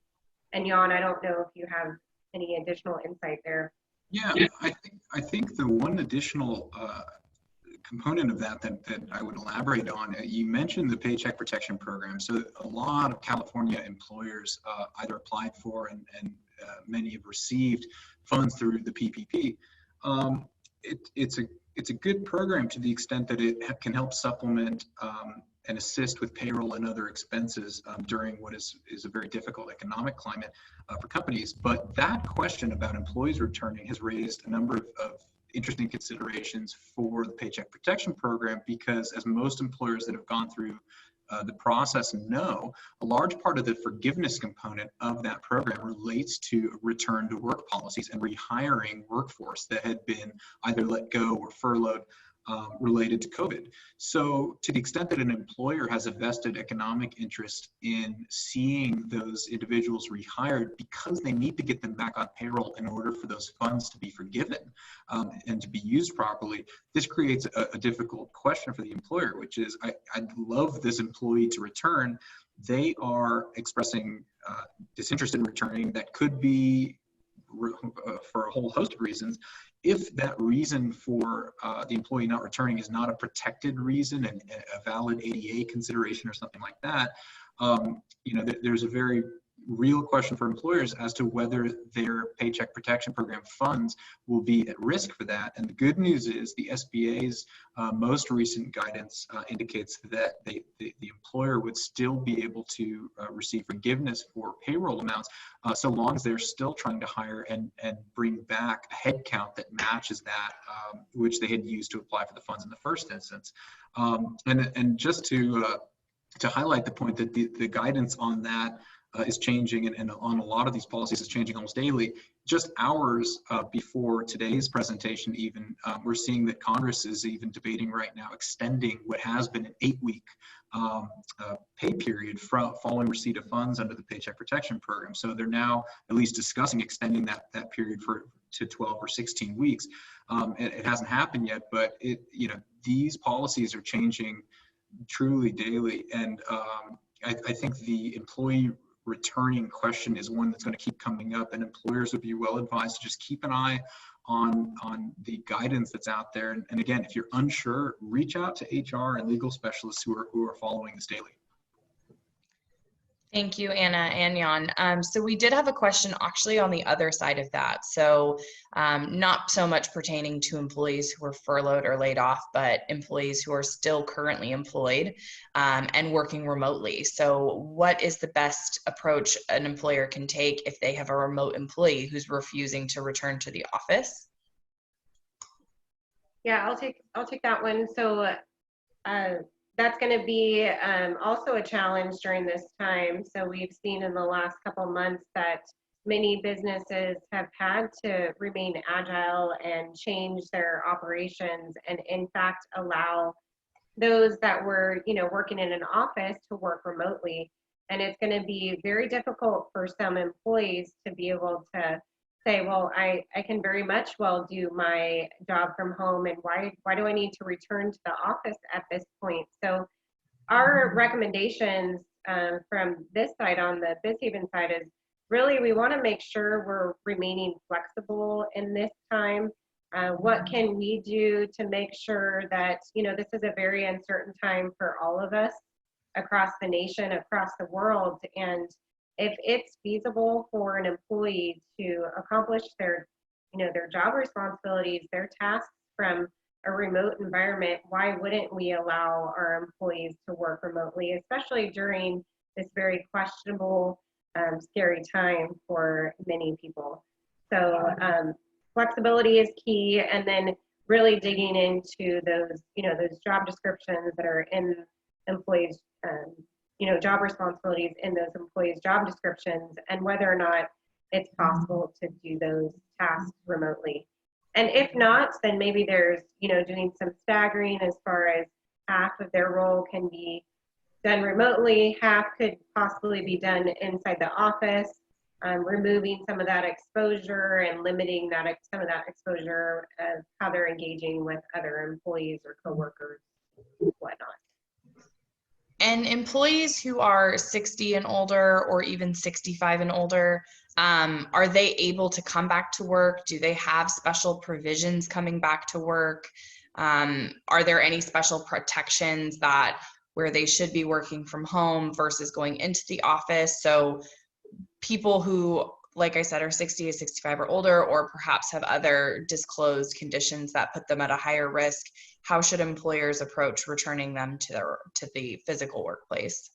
And Jan, I don't know if you have any additional insight there. Yeah, I think the one additional component of that I would elaborate on, you mentioned the Paycheck Protection Program. So a lot of California employers either applied for and many have received funds through the PPP. It's a good program to the extent that it can help supplement and assist with payroll and other expenses during what is a very difficult economic climate for companies. But that question about employees returning has raised a number of interesting considerations for the Paycheck Protection Program, because as most employers that have gone through the process know, a large part of the forgiveness component of that program relates to return to work policies and rehiring workforce that had been either let go or furloughed related to COVID. So to the extent that an employer has a vested economic interest in seeing those individuals rehired because they need to get them back on payroll in order for those funds to be forgiven and to be used properly, this creates a difficult question for the employer, which is, I'd love this employee to return. They are expressing disinterest in returning. That could be for a whole host of reasons. If that reason for the employee not returning is not a protected reason and a valid ADA consideration or something like that, there's a very real question for employers as to whether their Paycheck Protection Program funds will be at risk for that. And the good news is the SBA's most recent guidance indicates that the employer would still be able to receive forgiveness for payroll amounts so long as they're still trying to hire and bring back a head count that matches that which they had used to apply for the funds in the first instance. And just to highlight the point that the guidance on that is changing, and on a lot of these policies is changing almost daily. Just hours before today's presentation even, we're seeing that Congress is even debating right now extending what has been an 8-week pay period following receipt of funds under the Paycheck Protection Program. So they're now at least discussing extending that period to 12 or 16 weeks. It hasn't happened yet, but these policies are changing truly daily. And I think the employee returning question is one that's going to keep coming up, and employers would be well advised to just keep an eye on the guidance that's out there. And again, if you're unsure, reach out to HR and legal specialists who are following this daily. Thank you, Anna and Jan. So we did have a question actually on the other side of that. So not so much pertaining to employees who were furloughed or laid off, but employees who are still currently employed and working remotely. So what is the best approach an employer can take if they have a remote employee who's refusing to return to the office? Yeah, I'll take that one. So that's going to be also a challenge during this time. So we've seen in the last couple of months that many businesses have had to remain agile and change their operations, and in fact allow those that were, working in an office to work remotely. And it's going to be very difficult for some employees to be able to say, well, I can very much well do my job from home, and why do I need to return to the office at this point? So our recommendations from this side, on the Bizhaven side, is really we want to make sure we're remaining flexible in this time. What can we do to make sure that, this is a very uncertain time for all of us across the nation, across the world, and if it's feasible for an employee to accomplish their job responsibilities, their tasks from a remote environment, why wouldn't we allow our employees to work remotely, especially during this very questionable, scary time for many people? So flexibility is key, and then really digging into those job descriptions that are in employees' job responsibilities in those employees' job descriptions, and whether or not it's possible to do those tasks remotely. And if not, then maybe there's, doing some staggering as far as half of their role can be done remotely, half could possibly be done inside the office, removing some of that exposure and limiting some of that exposure of how they're engaging with other employees or coworkers, whatnot. And employees who are 60 and older, or even 65 and older, are they able to come back to work? Do they have special provisions coming back to work? Are there any special protections where they should be working from home versus going into the office? So people who, like I said, are 60 to 65 or older, or perhaps have other disclosed conditions that put them at a higher risk, how should employers approach returning them to the physical workplace?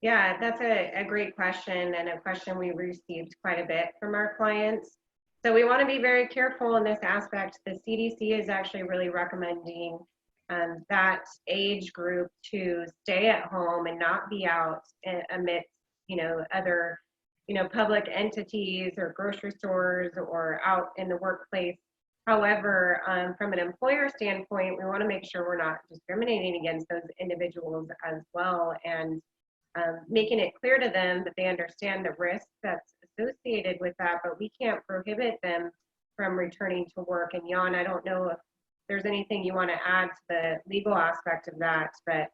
Yeah, that's a great question, and a question we received quite a bit from our clients. So we want to be very careful in this aspect. The CDC is actually really recommending that age group to stay at home and not be out amidst, other, public entities or grocery stores or out in the workplace. However, from an employer standpoint, we want to make sure we're not discriminating against those individuals as well, and making it clear to them that they understand the risk that's associated with that, but we can't prohibit them from returning to work. And Jan, I don't know if there's anything you want to add to the legal aspect of that, but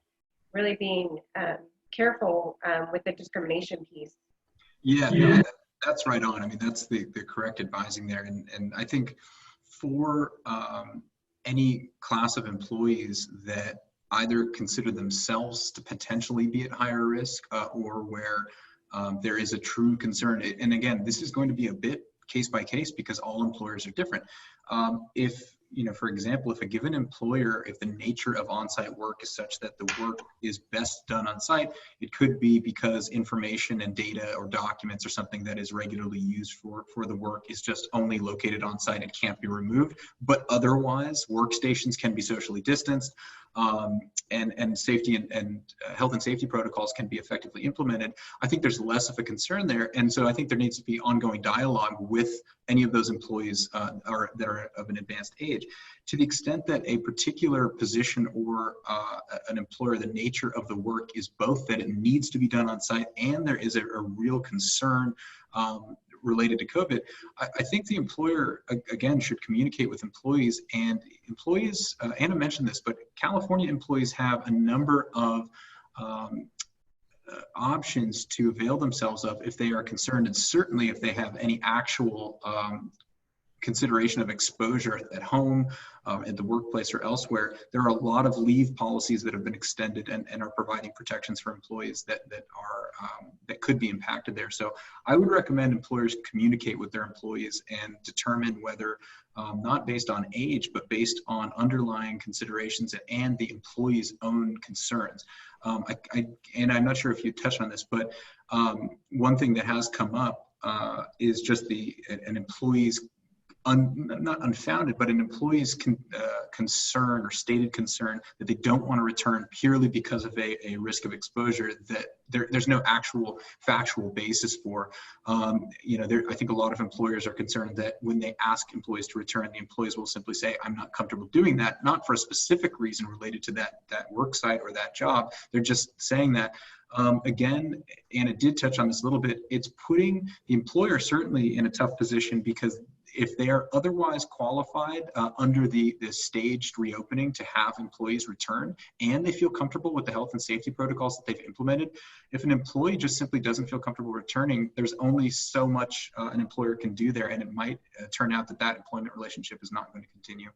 really being careful with the discrimination piece. Yeah, no, that's right on. I mean, that's the correct advising there. And I think for any class of employees that either consider themselves to potentially be at higher risk or where there is a true concern. And again, this is going to be a bit case by case because all employers are different. If, for example, if a given employer, if the nature of on-site work is such that the work is best done on site, it could be because information and data or documents or something that is regularly used for the work is just only located on site and can't be removed. But otherwise, workstations can be socially distanced. And safety and health and safety protocols can be effectively implemented. I think there's less of a concern there. And so I think there needs to be ongoing dialogue with any of those employees that are of an advanced age. To the extent that a particular position or an employer, the nature of the work is both that it needs to be done on site and there is a real concern related to COVID, I think the employer, again, should communicate with employees. And employees, Anna mentioned this, but California employees have a number of options to avail themselves of if they are concerned, and certainly if they have any actual consideration of exposure at home, at the workplace or elsewhere, there are a lot of leave policies that have been extended and are providing protections for employees that could be impacted there. So I would recommend employers communicate with their employees and determine whether, not based on age, but based on underlying considerations and the employee's own concerns. And I'm not sure if you touched on this, but one thing that has come up is just an employee's not unfounded, but an employee's concern or stated concern that they don't want to return purely because of a risk of exposure that there's no actual factual basis for. I think a lot of employers are concerned that when they ask employees to return, the employees will simply say, I'm not comfortable doing that, not for a specific reason related to that work site or that job. They're just saying that. Again, Anna did touch on this a little bit, it's putting the employer certainly in a tough position, because if they are otherwise qualified under the staged reopening to have employees return, and they feel comfortable with the health and safety protocols that they've implemented, if an employee just simply doesn't feel comfortable returning, there's only so much an employer can do there, and it might turn out that employment relationship is not going to continue.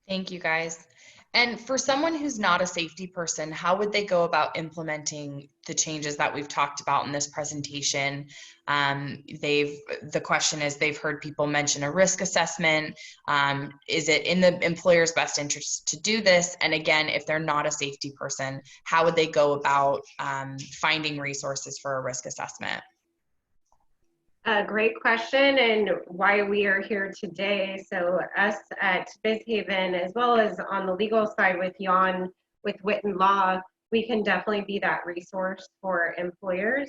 Thank you, guys. And for someone who's not a safety person, how would they go about implementing the changes that we've talked about in this presentation? The question is, they've heard people mention a risk assessment. Is it in the employer's best interest to do this? And again, if they're not a safety person, how would they go about finding resources for a risk assessment? Great question, and why we are here today. So us at BizHaven, as well as on the legal side with Jan, with Witten Law, we can definitely be that resource for employers.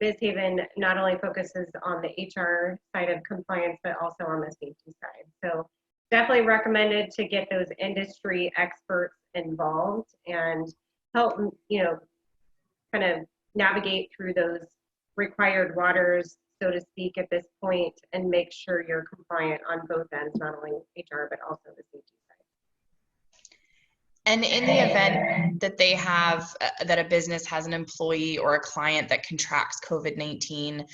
BizHaven not only focuses on the HR side of compliance, but also on the safety side. So definitely recommended to get those industry experts involved and help, kind of navigate through those required waters, so to speak, at this point, and make sure you're compliant on both ends, not only HR, but also the safety side. And in the event that they have, that a business has an employee or a client that contracts COVID-19,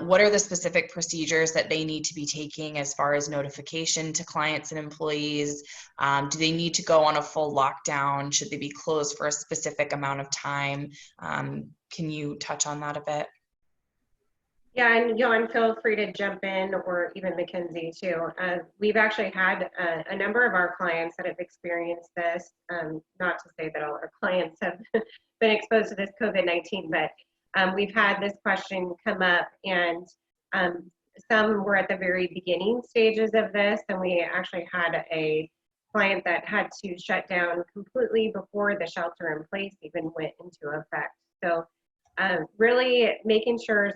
what are the specific procedures that they need to be taking as far as notification to clients and employees? Do they need to go on a full lockdown? Should they be closed for a specific amount of time? Can you touch on that a bit? Yeah, and Jan, feel free to jump in, or even Mackenzie too. We've actually had a number of our clients that have experienced this. Not to say that all our clients have been exposed to this COVID-19, but we've had this question come up, and some were at the very beginning stages of this, and we actually had a client that had to shut down completely before the shelter in place even went into effect. So really making sure,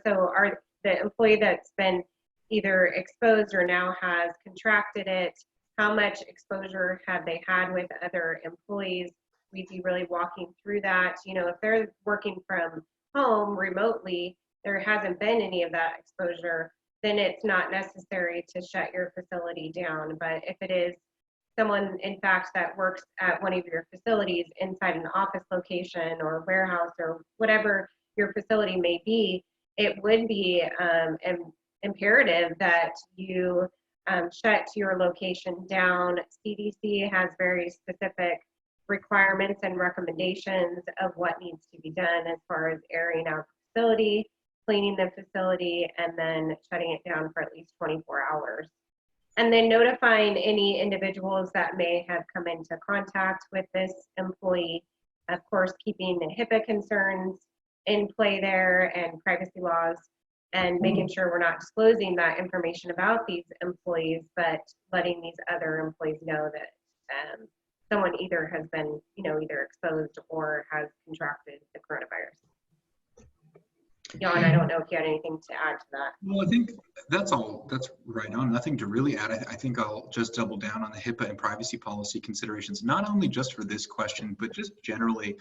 the employee that's been either exposed or now has contracted it, how much exposure have they had with other employees? We'd be really walking through that. If they're working from home remotely, there hasn't been any of that exposure, then it's not necessary to shut your facility down. But if it is someone, in fact, that works at one of your facilities inside an office location or warehouse or whatever your facility may be, it would be imperative that you shut your location down. CDC has very specific requirements and recommendations of what needs to be done as far as airing out the facility, cleaning the facility, and then shutting it down for at least 24 hours. And then notifying any individuals that may have come into contact with this employee. Of course, keeping the HIPAA concerns in play there and privacy laws, and making sure we're not disclosing that information about these employees, but letting these other employees know that someone either has been, either exposed or has contracted the coronavirus. Jan, I don't know if you had anything to add to that. Well, I think that's right on. Nothing to really add. I think I'll just double down on the HIPAA and privacy policy considerations, not only just for this question, but just generally.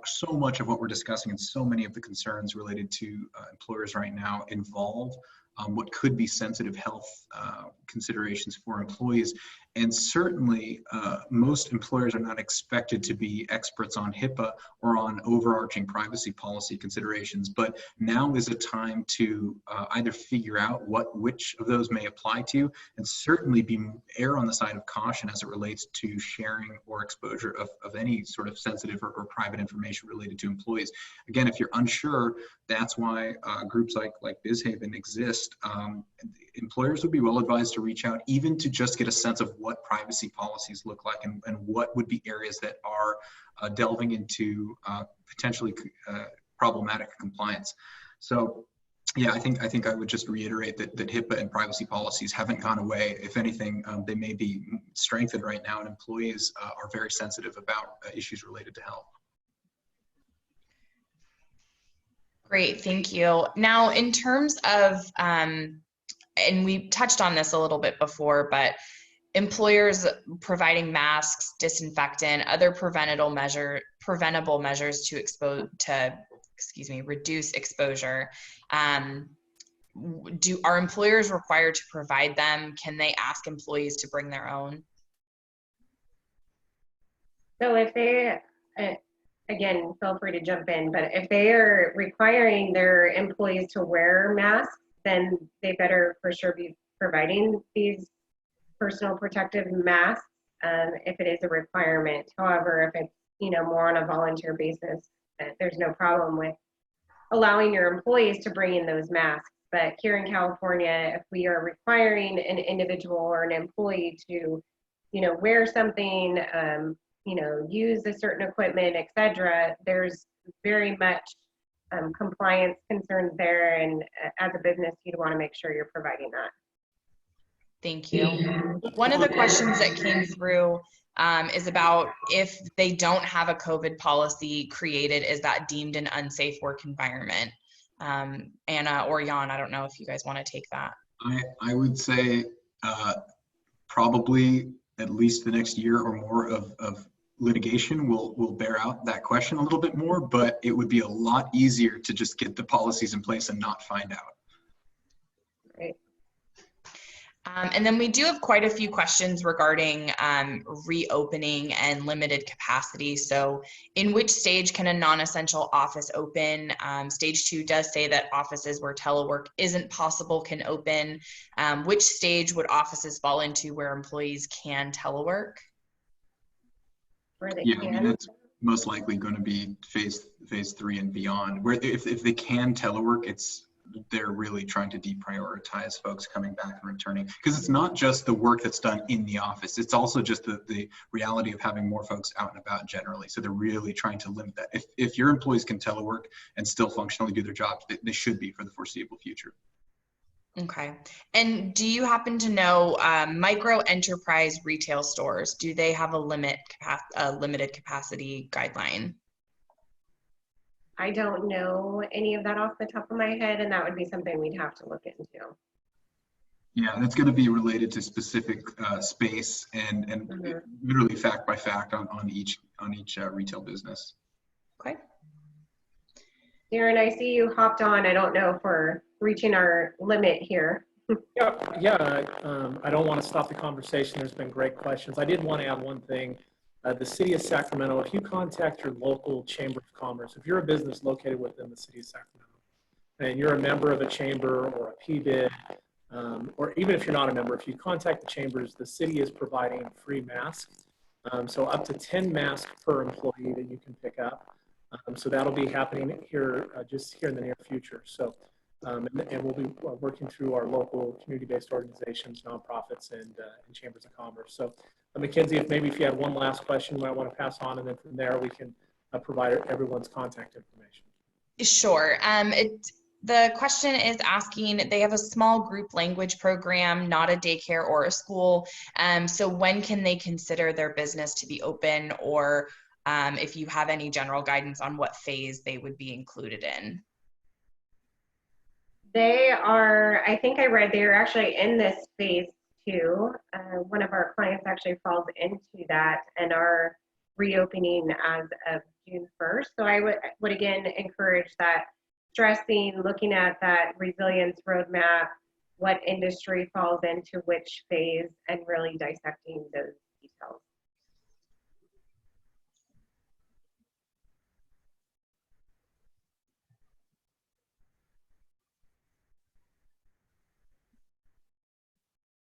So much of what we're discussing and so many of the concerns related to employers right now involve what could be sensitive health considerations for employees. And certainly, most employers are not expected to be experts on HIPAA or on overarching privacy policy considerations. But now is a time to either figure out which of those may apply to you, and certainly err on the side of caution as it relates to sharing or exposure of any sort of sensitive or private information related to employees. Again, if you're unsure, that's why groups like BizHaven exist. Employers would be well advised to reach out, even to just get a sense of what privacy policies look like and what would be areas that are delving into potentially problematic compliance. So yeah, I think I would just reiterate that HIPAA and privacy policies haven't gone away. If anything, they may be strengthened right now, and employees are very sensitive about issues related to health. Great, thank you. Now, in terms of, and we touched on this a little bit before, but employers providing masks, disinfectant, other preventable measures to reduce exposure. Are employers required to provide them? Can they ask employees to bring their own? So if they, again, feel free to jump in, but if they are requiring their employees to wear masks, then they better for sure be providing these personal protective masks if it is a requirement. However, if it's more on a volunteer basis, there's no problem with allowing your employees to bring in those masks. But here in California, if we are requiring an individual or an employee to wear something, use a certain equipment, etc., there's very much compliance concerns there, and as a business, you'd want to make sure you're providing that. Thank you. One of the questions that came through is about if they don't have a COVID policy created, is that deemed an unsafe work environment? Anna or Jan, I don't know if you guys want to take that. I would say probably at least the next year or more of litigation will bear out that question a little bit more, but it would be a lot easier to just get the policies in place and not find out. Right. And then we do have quite a few questions regarding reopening and limited capacity. So in which stage can a non-essential office open? Stage 2 does say that offices where telework isn't possible can open. Which stage would offices fall into where employees can telework? Yeah, I mean, it's most likely going to be phase 3 and beyond, where if they can telework, they're really trying to deprioritize folks coming back and returning, because it's not just the work that's done in the office, it's also just the reality of having more folks out and about generally. So they're really trying to limit that. If your employees can telework and still functionally do their jobs, they should be for the foreseeable future. Okay. And do you happen to know micro enterprise retail stores, do they have a limited capacity guideline? I don't know any of that off the top of my head, and that would be something we'd have to look into. Yeah, that's going to be related to specific space and literally fact by fact on each retail business. Okay. Darren, I see you hopped on. I don't know if we're reaching our limit here. Yeah. I don't want to stop the conversation. There's been great questions. I did want to add one thing. The city of Sacramento, if you contact your local chamber of commerce, if you're a business located within the city of Sacramento, and you're a member of a chamber or a PBID, or even if you're not a member, if you contact the chambers, the city is providing free masks. So up to 10 masks per employee that you can pick up. So that'll be happening here, just here in the near future. So, and we'll be working through our local community-based organizations, nonprofits, and chambers of commerce. So, Mackenzie, if you had one last question you might want to pass on, and then from there we can provide everyone's contact information. Sure. The question is asking, they have a small group language program, not a daycare or a school. So when can they consider their business to be open, or if you have any general guidance on what phase they would be included in? They are, I think I read they are actually in this phase 2. One of our clients actually falls into that and are reopening as of June 1st. So I would again encourage that, stressing, looking at that resilience roadmap, what industry falls into which phase, and really dissecting those details.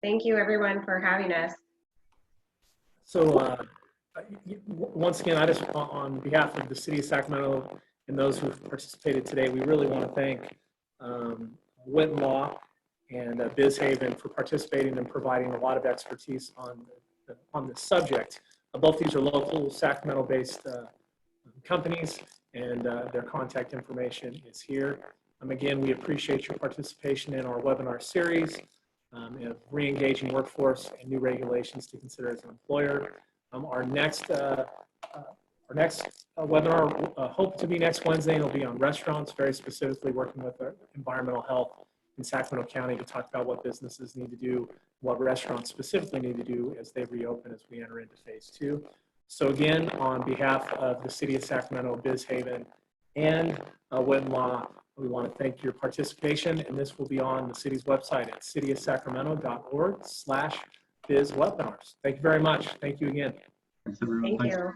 Thank you everyone for having us. So once again, I just, on behalf of the City of Sacramento and those who have participated today, we really want to thank Witten Law and BizHaven for participating and providing a lot of expertise on this subject. Both these are local Sacramento-based companies, and their contact information is here. Again, we appreciate your participation in our webinar series of re-engaging workforce and new regulations to consider as an employer. Our next webinar, hope to be next Wednesday, and it'll be on restaurants, very specifically working with environmental health in Sacramento County to talk about what businesses need to do, what restaurants specifically need to do as they reopen as we enter into phase 2. So again, on behalf of the City of Sacramento, BizHaven, and Witten Law, we want to thank your participation, and this will be on the city's website at cityofsacramento.org/bizwebinars. Thank you very much. Thank you again. Thanks, everyone. Thank you.